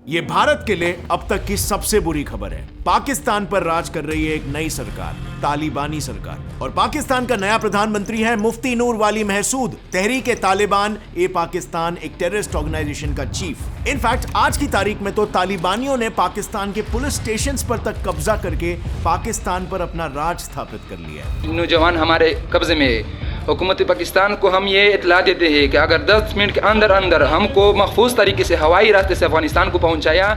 ये भारत के लिए अब तक की सबसे बुरी खबर है। पाकिस्तान पर राज कर रही है एक नई सरकार, तालिबानी सरकार, और पाकिस्तान का नया प्रधानमंत्री है मुफ्ती नूर वाली महसूद, तहरीक तालिबान ए पाकिस्तान, एक टेररिस्ट ऑर्गेनाइजेशन का चीफ। इनफैक्ट आज की तारीख में तो तालिबानियों ने पाकिस्तान के पुलिस स्टेशंस पर तक कब्जा करके पाकिस्तान पर अपना राज स्थापित कर लिया है। नौजवान हमारे कब्जे में है। हुकूमत पाकिस्तान को हम ये इतला देते हैं कि अगर 10 मिनट के अंदर अंदर हमको महफूज तरीके से हवाई रास्ते से अफगानिस्तान को पहुंचाया।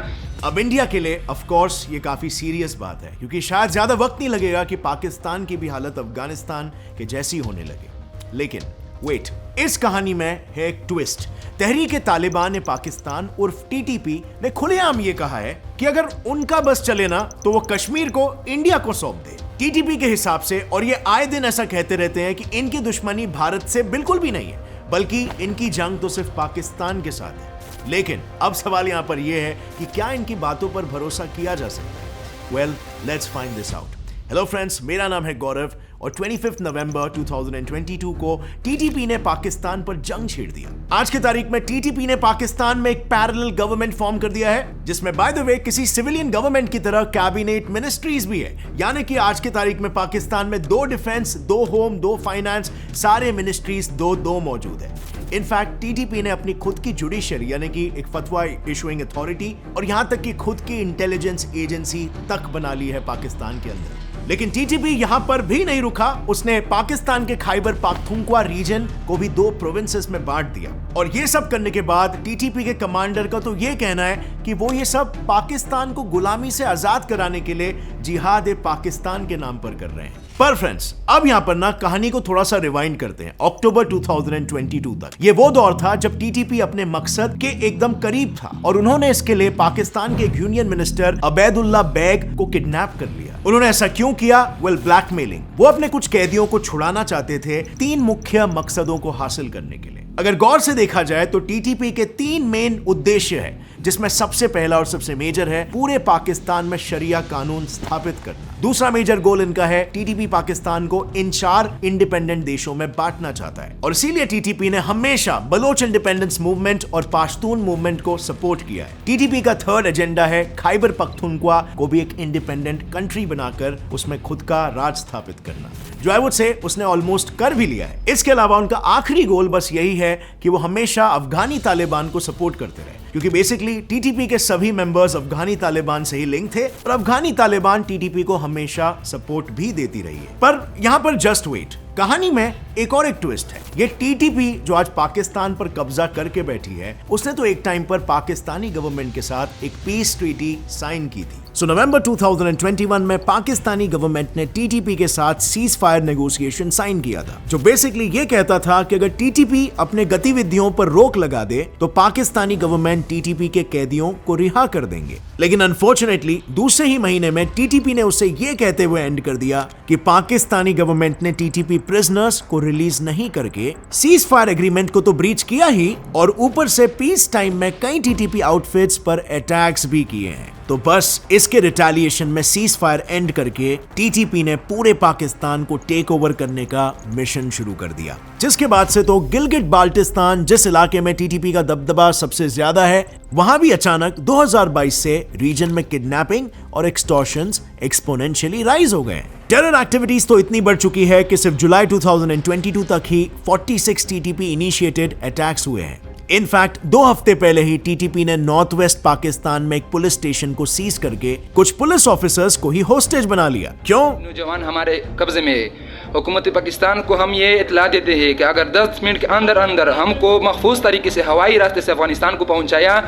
अब इंडिया के लिए ऑफ कोर्स ये काफी सीरियस बात है, क्योंकि शायद ज्यादा वक्त नहीं लगेगा कि पाकिस्तान की भी हालत अफगानिस्तान के जैसी होने लगे। लेकिन वेट, इस कहानी में है एक ट्विस्ट। तहरीक तालिबान पाकिस्तान उर्फ टीटीपी ने खुलेआम ये कहा है कि अगर उनका बस चले ना तो वो कश्मीर को इंडिया को सौंप दे। टीटीपी के हिसाब से, और ये आए दिन ऐसा कहते रहते हैं कि इनकी दुश्मनी भारत से बिल्कुल भी नहीं है, बल्कि इनकी जंग तो सिर्फ पाकिस्तान के साथ है। लेकिन अब सवाल यहां पर यह है कि क्या इनकी बातों पर भरोसा किया जा सकता है? Well, let's find this out. Hello friends, मेरा नाम है गौरव और 25 नवंबर 2022 को टीटीपी ने पाकिस्तान पर जंग छेड़ दिया। आज की तारीख में टीटीपी ने पाकिस्तान में एक पैरेलल गवर्नमेंट फॉर्म कर दिया है, जिसमें बाय द वे किसी सिविलियन गवर्नमेंट की तरह कैबिनेट मिनिस्ट्रीज भी है। यानी कि आज की तारीख में पाकिस्तान में 2 डिफेंस, 2 होम, 2 फाइनेंस, सारे मिनिस्ट्रीज 2 मौजूद है। इनफैक्ट टीटीपी ने अपनी खुद की जुडिशरी यानी कि एक फतवा इशुइंग अथॉरिटी और यहां तक कि खुद की इंटेलिजेंस एजेंसी तक बना ली है पाकिस्तान के अंदर। लेकिन टीटीपी यहां पर भी नहीं रुका। उसने पाकिस्तान के खैबर पाख्तूनख्वा रीजन को भी 2 प्रोविंसेस में बांट दिया। और ये सब करने के बाद टीटीपी के कमांडर का तो ये कहना है कि वो ये सब पाकिस्तान को गुलामी से आजाद कराने के लिए जिहाद ए पाकिस्तान के नाम पर कर रहे हैं। पर फ्रेंड्स, अब यहां पर ना कहानी को थोड़ा सा रिवाइंड करते हैं अक्टूबर 2022 तक। ये वो दौर था जब टीटीपी अपने मकसद के एकदम करीब था और उन्होंने इसके लिए पाकिस्तान के एक यूनियन मिनिस्टर अबैदुल्ला बैग को किडनैप कर लिया। उन्होंने ऐसा क्यों किया? Well, blackmailing. वो अपने कुछ कैदियों को छुड़ाना चाहते थे 3 मुख्य मकसदों को हासिल करने के लिए। अगर गौर से देखा जाए तो टीटीपी के 3 मेन उद्देश्य है, जिसमें सबसे पहला और सबसे मेजर है पूरे पाकिस्तान में शरिया कानून स्थापित करना। दूसरा मेजर गोल इनका है टीटीपी पाकिस्तान को इन 4 इंडिपेंडेंट देशों में बांटना चाहता है। और इसीलिए टीटीपी ने हमेशा बलोच इंडिपेंडेंस मूवमेंट और पाश्तून मूवमेंट को सपोर्ट किया है। टीटीपी का 3rd एजेंडा है खैबर पख्तूनख्वा को भी एक इंडिपेंडेंट कंट्री बनाकर उसमें खुद का राज स्थापित करना, जो आई वुड से उसने ऑलमोस्ट कर भी लिया है। इसके अलावा उनका आखिरी गोल बस यही है कि वो हमेशा अफगानी तालिबान को सपोर्ट करते रहे, क्योंकि बेसिकली टीटीपी के सभी मेंबर्स अफगानी तालिबान से ही लिंक थे और अफगानी तालिबान टीटीपी को हमेशा सपोर्ट भी देती रही है। पर यहां पर जस्ट वेट, कहानी में एक और एक ट्विस्ट है। ये टीटीपी जो आज पाकिस्तान पर कब्जा करके बैठी है, उसने तो एक टाइम पर पाकिस्तानी गवर्नमेंट के साथ एक पीस ट्रीटी साइन की थी। सो नवंबर 2021 में पाकिस्तानी गवर्नमेंट ने टीटीपी के साथ सीज फायर नेगोशिएशन साइन किया था, जो बेसिकली ये कहता था कि अगर टीटीपी अपने गतिविधियों पर रोक लगा दे तो पाकिस्तानी गवर्नमेंट टीटीपी के कैदियों को रिहा कर देंगे। लेकिन अनफॉर्चुनेटली दूसरे ही महीने में टीटीपी ने उसे ये कहते हुए एंड कर दिया कि पाकिस्तानी गवर्नमेंट ने टीटीपी प्रिजनर्स को रिलीज नहीं करके सीज फायर एग्रीमेंट को तो ब्रीच किया ही, और ऊपर से पीस टाइम में कई टीटीपी आउटफिट्स पर अटैक्स भी किए हैं। तो बस इसके रिटेलिएशन में सीज फायर एंड करके टीटीपी ने पूरे पाकिस्तान को टेक ओवर करने का मिशन शुरू कर दिया, जिसके बाद से तो गिलगिट बाल्टिस्तान, जिस इलाके में टीटीपी का दबदबा सबसे ज्यादा है, वहां भी अचानक 2022 से रीजन में किडनैपिंग और एक्सटॉर्शंस एक्सपोनेंशियली राइज हो गए। टेरर एक्टिविटीज तो इतनी बढ़ चुकी है कि सिर्फ जुलाई 2022 तक ही 46 टीटीपी इनिशिएटेड अटैक्स हुए हैं। इनफैक्ट 2 हफ्ते पहले ही टीटीपी ने नॉर्थ वेस्ट पाकिस्तान में एक पुलिस स्टेशन को सीज करके कुछ पुलिस ऑफिसर्स को ही होस्टेज बना लिया। क्यों? नौजवान हमारे कब्जे में है। हुकूमत पाकिस्तान को हम ये इतला देते हैं कि अगर 10 मिनट के अंदर अंदर हमको महफूज तरीके से हवाई रास्ते से अफगानिस्तान को पहुंचाया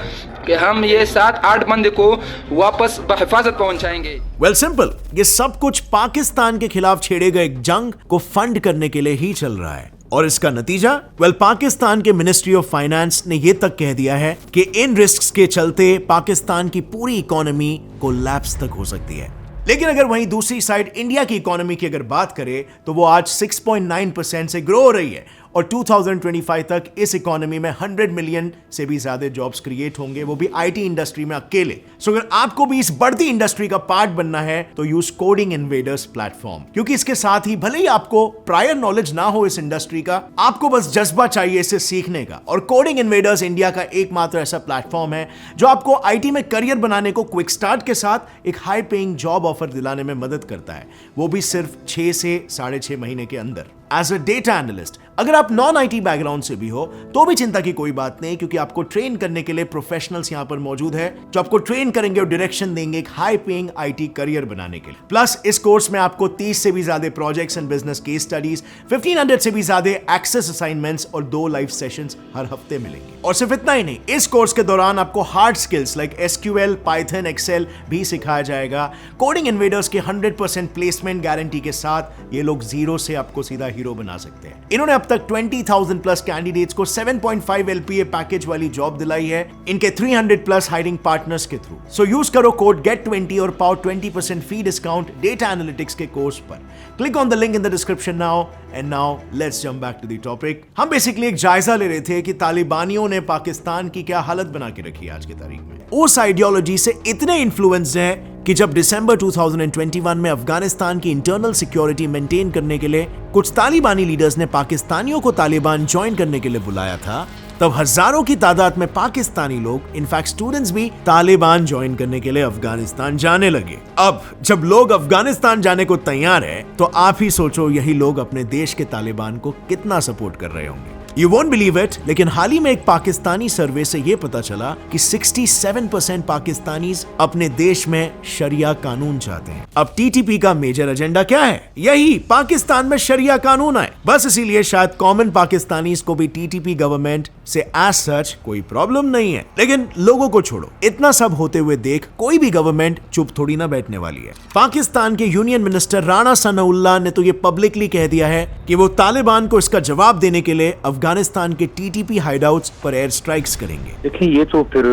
कि हम ये 7-8 बंदे को वापस बहिफाजत पहुंचाएंगे। वेल, सिंपल, ये सब कुछ पाकिस्तान के खिलाफ छेड़े गए एक जंग को फंड करने के लिए ही चल रहा है। और इसका नतीजा, वेल, पाकिस्तान के मिनिस्ट्री ऑफ फाइनेंस ने यह तक कह दिया है कि इन रिस्क्स के चलते पाकिस्तान की पूरी इकोनॉमी कोलैप्स तक हो सकती है। लेकिन अगर वहीं दूसरी साइड इंडिया की इकोनॉमी की अगर बात करें तो वो आज 6.9% से ग्रो हो रही है और 2025 तक इस इकोनॉमी में 100 मिलियन से भी ज्यादा जॉब्स क्रिएट होंगे, वो भी आईटी इंडस्ट्री में अकेले। सो अगर आपको भी इस बढ़ती इंडस्ट्री का पार्ट बनना है तो यूज कोडिंग इन्वेडर्स प्लेटफॉर्म, क्योंकि इसके साथ ही भले ही आपको प्रायर नॉलेज ना हो इस इंडस्ट्री का, आपको बस जज्बा चाहिए इसे सीखने का। और कोडिंग इन्वेडर्स इंडिया का एकमात्र ऐसा प्लेटफॉर्म है जो आपको आईटी में करियर बनाने को क्विक स्टार्ट के साथ एक हाई पेइंग जॉब ऑफर दिलाने में मदद करता है, वो भी सिर्फ 6 से 6.5 महीने के अंदर। एज अ डेटा एनालिस्ट अगर आप नॉन आईटी बैकग्राउंड से भी हो तो भी चिंता की कोई बात नहीं, क्योंकि आपको ट्रेन करने के लिए प्रोफेशनल्स यहां पर मौजूद है जो आपको ट्रेन करेंगे और डायरेक्शन देंगे एक हाई पेइंग आईटी करियर बनाने के लिए। प्लस इस कोर्स में आपको 30 से भी ज्यादा projects and business case studies, 1500 से भी ज्यादा एक्सेस असाइनमेंट्स और 2 लाइव सेशंस हर हफ्ते मिलेंगे। और सिर्फ इतना ही नहीं, इस कोर्स के दौरान आपको hard skills like SQL, Python, Excel भी सिखाया जाएगा। कोडिंग इन्वेडर्स के 100% प्लेसमेंट गारंटी के साथ ये लोग जीरो से आपको सीधा हीरो बना सकते हैं। इन्होंने अब तक 20,000 प्लस कैंडिडेट्स को 7.5 LPA पैकेज वाली जॉब दिलाई है इनके 300 प्लस हायरिंग पार्टनर्स के थ्रू। सो यूज करो कोड GET20 और पाओ 20% फी डिस्काउंट डेटा एनालिटिक्स के कोर्स पर। Click on the link in the description now and now let's jump back to the topic. हम बेसिकली एक जायजा ले रहे थे कि तालिबानियों ने पाकिस्तान की क्या हालत बना के रखी है आज की तारीख में। उस आइडियोलॉजी से इतने इन्फ्लुएंस्ड हैं कि जब दिसंबर 2021 में अफगानिस्तान की इंटरनल सिक्योरिटी मेंटेन करने के लिए कुछ तालिबानी लीडर्स ने पाकिस्तानियों को तालिबान ज्वाइन करने के लिए बुलाया था, तब हजारों की तादाद में पाकिस्तानी लोग, इनफैक्ट स्टूडेंट्स भी तालिबान ज्वाइन करने के लिए अफगानिस्तान जाने लगे। अब जब लोग अफगानिस्तान जाने को तैयार है तो आप ही सोचो यही लोग अपने देश के तालिबान को कितना सपोर्ट कर रहे होंगे। You won't believe it, लेकिन हाल ही में एक पाकिस्तानी सर्वे से यह पता चला कि 67% पाकिस्तानीज अपने देश में शरिया कानून चाहते हैं। अब टीटीपी का मेजर एजेंडा क्या है? यही पाकिस्तान में शरिया कानून आए। बस इसीलिए शायद कॉमन पाकिस्तानीज को भी टीटीपी गवर्नमेंट से एज सच कोई प्रॉब्लम नहीं है। लेकिन लोगों को छोड़ो, इतना सब होते हुए देख कोई भी गवर्नमेंट चुप थोड़ी ना बैठने वाली है। पाकिस्तान के यूनियन मिनिस्टर राणा सनाउल्लाह ने तो ये पब्लिकली कह दिया है कि वो तालिबान को इसका जवाब देने के लिए अफगानिस्तान के टीटीपी हाइडआउट्स पर एयर स्ट्राइक्स करेंगे। देखिए, ये तो फिर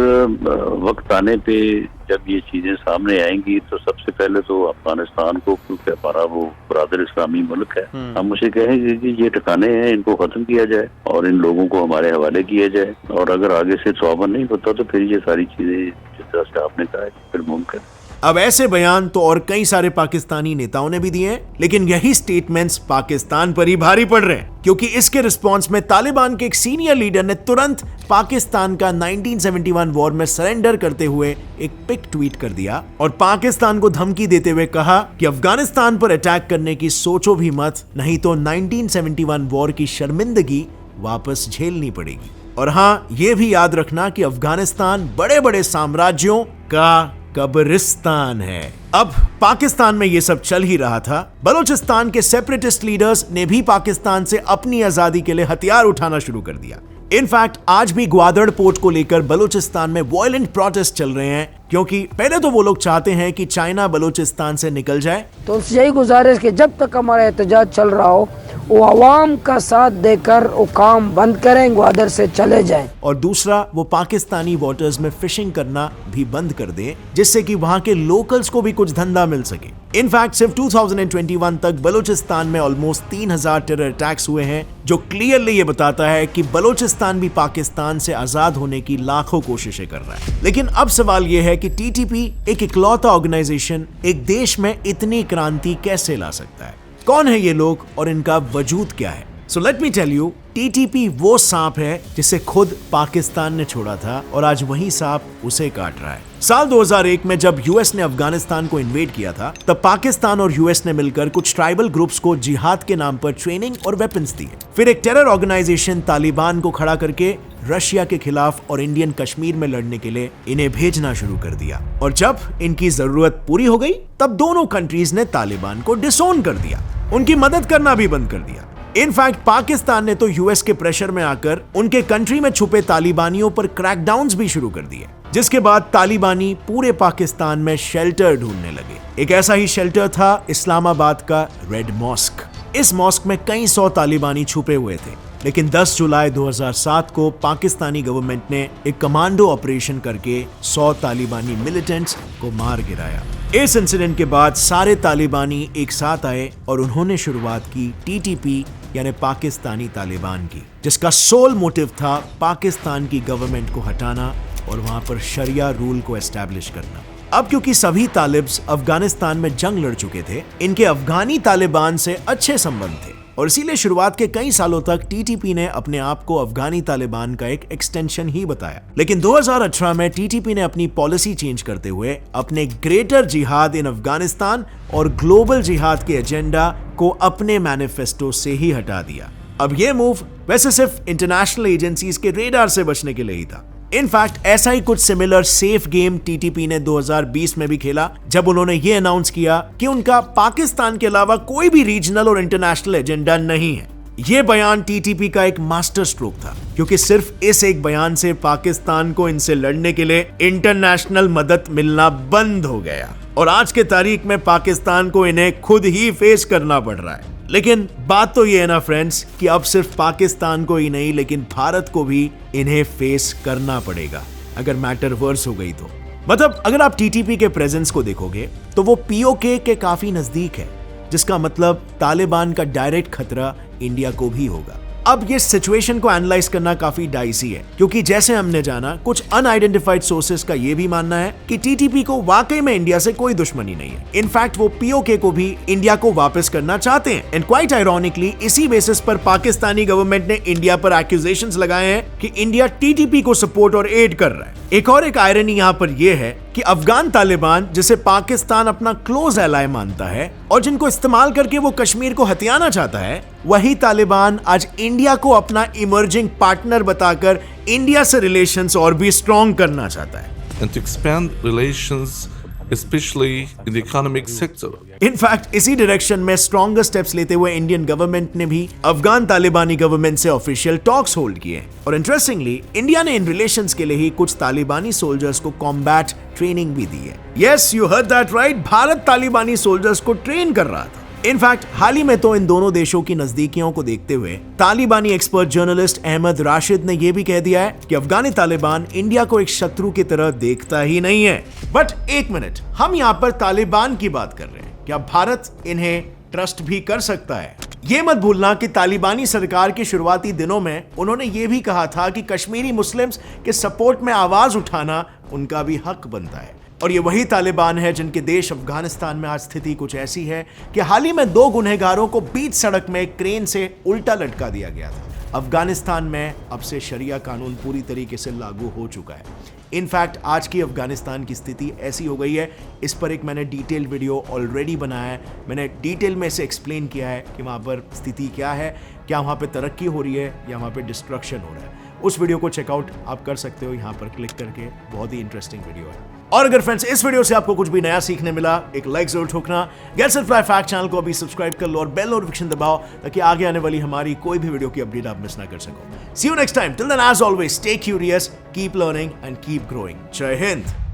वक्त आने पे जब ये चीजें सामने आएंगी तो सबसे पहले तो अफगानिस्तान को, क्योंकि हमारा वो बरादर इस्लामी मुल्क है, हम उसे कहेंगे कि ये ठिकाने हैं, इनको खत्म किया जाए और इन लोगों को हमारे हवाले किया जाए। और अगर आगे से तौबा नहीं होता तो फिर ये सारी चीजें जिस तरह से आपने कहा फिर मुमकिन। अब ऐसे बयान तो और कई सारे पाकिस्तानी नेताओं ने भी दिए हैं, लेकिन यही स्टेटमेंट्स पाकिस्तान पर ही भारी पड़ रहे हैं, क्योंकि इसके रिस्पांस में तालिबान के एक सीनियर लीडर ने तुरंत पाकिस्तान का 1971 वॉर में सरेंडर करते हुए एक पिक ट्वीट कर दिया और पाकिस्तान को धमकी देते हुए कहा कि अफगानिस्तान पर अटैक करने की सोचो भी मत, नहीं तो 1971 वॉर की शर्मिंदगी वापस झेलनी पड़ेगी। और हाँ, ये भी याद रखना कि अफगानिस्तान बड़े बड़े साम्राज्यों का कब्रिस्तान है। अब पाकिस्तान में ये सब चल ही रहा था, बलूचिस्तान के सेपरेटिस्ट लीडर्स ने भी पाकिस्तान से अपनी आजादी के लिए हथियार उठाना शुरू कर दिया। इनफैक्ट आज भी ग्वादर पोर्ट को लेकर बलूचिस्तान में वायलेंट प्रोटेस्ट चल रहे हैं, क्योंकि पहले तो वो लोग चाहते हैं कि चाइना बलूचिस्तान से निकल जाए। तो उनसे यही गुजारिश कि जब तक हमारा एहतजाज चल रहा हो वो आवाम का साथ देकर वो काम बंद करें, ग्वादर से चले जाएं। और दूसरा, वो पाकिस्तानी वाटर्स में फिशिंग करना भी बंद कर दे, जिससे कि वहां के लोकल्स को भी कुछ धंधा मिल सके। इनफैक्ट सिर्फ 2021 तक बलूचिस्तान में ऑलमोस्ट 3000 टेरर अटैक्स हुए हैं, जो क्लियरली ये बताता है कि बलूचिस्तान भी पाकिस्तान से आजाद होने की लाखों कोशिशें कर रहा है। लेकिन अब सवाल यह है कि टीटीपी, एक इकलौता ऑर्गेनाइजेशन, एक देश में इतनी क्रांति कैसे ला सकता है? कौन है ये लोग और इनका वजूद क्या है? So let me tell you, TTP वो सांप है जिसे खुद पाकिस्तान ने छोड़ा था और आज वही सांप उसे काट रहा है। साल 2001 में जब यूएस ने अफगानिस्तान को इन्वेड किया था, तब पाकिस्तान और यूएस ने मिलकर कुछ ट्राइबल ग्रुप्स को जिहाद के नाम पर ट्रेनिंग और वेपन्स दिए। फिर एक टेरर ऑर्गेनाइजेशन तालिबान को खड़ा करके रशिया के खिलाफ और इंडियन कश्मीर में लड़ने के लिए इन्हें भेजना शुरू कर दिया। और जब इनकी जरूरत पूरी हो गई, तब दोनों कंट्रीज ने तालिबान को डिसोन कर दिया, उनकी मदद करना भी बंद कर दिया। इनफैक्ट पाकिस्तान ने तो यूएस के प्रेशर में आकर उनके कंट्री में छुपे तालिबानियों पर क्रैकडाउन्स भी शुरू कर दिए, जिसके बाद तालिबानी पूरे पाकिस्तान में शेल्टर ढूंढने लगे। एक ऐसा ही शेल्टर था इस्लामाबाद का रेड मॉस्क। इस मॉस्क में कई 100 तालिबानी छुपे हुए थे, लेकिन 10 जुलाई 2007 को पाकिस्तानी गवर्नमेंट ने एक कमांडो ऑपरेशन करके 100 तालिबानी मिलिटेंट्स को मार गिराया। इस इंसिडेंट के बाद सारे तालिबानी एक साथ आए और उन्होंने शुरुआत की टीटीपी यानी पाकिस्तानी तालिबान की, जिसका सोल मोटिव था पाकिस्तान की गवर्नमेंट को हटाना और वहां पर शरिया रूल को एस्टैब्लिश करना। अब क्योंकि सभी तालिब्स अफगानिस्तान में जंग लड़ चुके थे, इनके अफगानी तालिबान से अच्छे संबंध थे और इसीलिए शुरुआत के कई सालों तक टीटीपी ने अपने आप को अफगानी तालिबान का एक एक्सटेंशन ही बताया। लेकिन 2018 में टीटीपी ने अपनी पॉलिसी चेंज करते हुए अपने ग्रेटर जिहाद इन अफगानिस्तान और ग्लोबल जिहाद के एजेंडा को अपने मैनिफेस्टो से ही हटा दिया। अब यह मूव वैसे सिर्फ इंटरनेशनल एजेंसीज के रेडार से बचने के लिए ही था। इनफैक्ट ऐसा ही कुछ सिमिलर सेफ गेम टीटीपी ने 2020 में भी खेला, जब उन्होंने ये अनाउंस किया कि उनका पाकिस्तान के अलावा कोई भी रीजनल और इंटरनेशनल एजेंडा नहीं है। यह बयान टीटीपी का एक मास्टर स्ट्रोक था, क्योंकि सिर्फ इस एक बयान से पाकिस्तान को इनसे लड़ने के लिए इंटरनेशनल मदद मिलना बंद हो गया और आज के तारीख में पाकिस्तान को इन्हें खुद ही फेस करना पड़ रहा है। लेकिन बात तो ये है ना फ्रेंड्स कि अब सिर्फ पाकिस्तान को ही नहीं लेकिन भारत को भी इन्हें फेस करना पड़ेगा अगर मैटर वर्स हो गई तो। मतलब अगर आप टीटीपी के प्रेजेंस को देखोगे तो वो पीओके के काफी नजदीक है, जिसका मतलब तालिबान का डायरेक्ट खतरा इंडिया को भी होगा। अब ये सिचुएशन को एनालाइज करना काफी डाइसी है, क्योंकि जैसे हमने जाना कुछ अनआइडेंटिफाइड सोर्सेस का ये भी मानना है कि टीटीपी को वाकई में इंडिया से कोई दुश्मनी नहीं है। इनफैक्ट वो पीओके को भी इंडिया को वापस करना चाहते हैं। एंड क्वाइट आयरॉनिकली इसी बेसिस पर पाकिस्तानी गवर्नमेंट ने इंडिया पर एक्यूजेशंस लगाए हैं कि इंडिया टीटीपी को सपोर्ट और एड कर रहा है। एक आयरनी यहाँ पर यह है कि अफगान तालिबान, जिसे पाकिस्तान अपना क्लोज एलाय मानता है और जिनको इस्तेमाल करके वो कश्मीर को हथियाना चाहता है, वही तालिबान आज इंडिया को अपना इमर्जिंग पार्टनर बताकर इंडिया से रिलेशंस और भी स्ट्रॉन्ग करना चाहता है। And to expand relations, especially in the economic sector. In fact इसी डायरेक्शन में स्ट्रॉन्गर स्टेप्स लेते हुए इंडियन गवर्नमेंट ने भी अफगान तालिबानी गवर्नमेंट से ऑफिशियल टॉक्स होल्ड किए। और इंटरेस्टिंगली इंडिया ने इन रिलेशंस के लिए ही कुछ तालिबानी सोल्जर्स को कॉम्बैट ट्रेनिंग भी दी है। Yes, you heard that right, Bharat तालिबानी सोल्जर्स को ट्रेन कर रहा था। इनफैक्ट हाल ही में तो इन दोनों देशों की नजदीकियों को देखते हुए तालिबानी एक्सपर्ट जर्नलिस्ट अहमद राशिद ने यह भी कह दिया है कि अफगानी तालिबान इंडिया को एक शत्रु की तरह देखता ही नहीं है। बट एक मिनट, हम यहाँ पर तालिबान की बात कर रहे हैं, क्या भारत इन्हें ट्रस्ट भी कर सकता है? ये मत भूलना कि तालिबानी सरकार के शुरुआती दिनों में उन्होंने ये भी कहा था कि कश्मीरी मुस्लिम्स के सपोर्ट में आवाज उठाना उनका भी हक बनता है। और ये वही तालिबान है जिनके देश अफगानिस्तान में आज स्थिति कुछ ऐसी है कि हाल ही में 2 गुनहगारों को बीच सड़क में क्रेन से उल्टा लटका दिया गया था। अफगानिस्तान में अब से शरिया कानून पूरी तरीके से लागू हो चुका है। इनफैक्ट आज की अफगानिस्तान की स्थिति ऐसी हो गई है, इस पर एक मैंने डिटेल वीडियो ऑलरेडी बनाया है। मैंने डिटेल में से एक्सप्लेन किया है कि वहाँ पर स्थिति क्या है, क्या वहाँ पर तरक्की हो रही है या वहाँ पर डिस्ट्रक्शन हो रहा है। उस वीडियो को चेकआउट आप कर सकते हो यहाँ पर क्लिक करके, बहुत ही इंटरेस्टिंग वीडियो है। और अगर फ्रेंड्स इस वीडियो से आपको कुछ भी नया सीखने मिला, एक लाइक जरूर ठोकना। Gets it fry fact channel को अभी सब्सक्राइब कर लो और बेल नोटिफिकेशन दबाओ ताकि आगे आने वाली हमारी कोई भी वीडियो की अपडेट आप मिस ना कर सको। See you next time, till then as always stay curious, keep learning and keep growing. जय हिंद।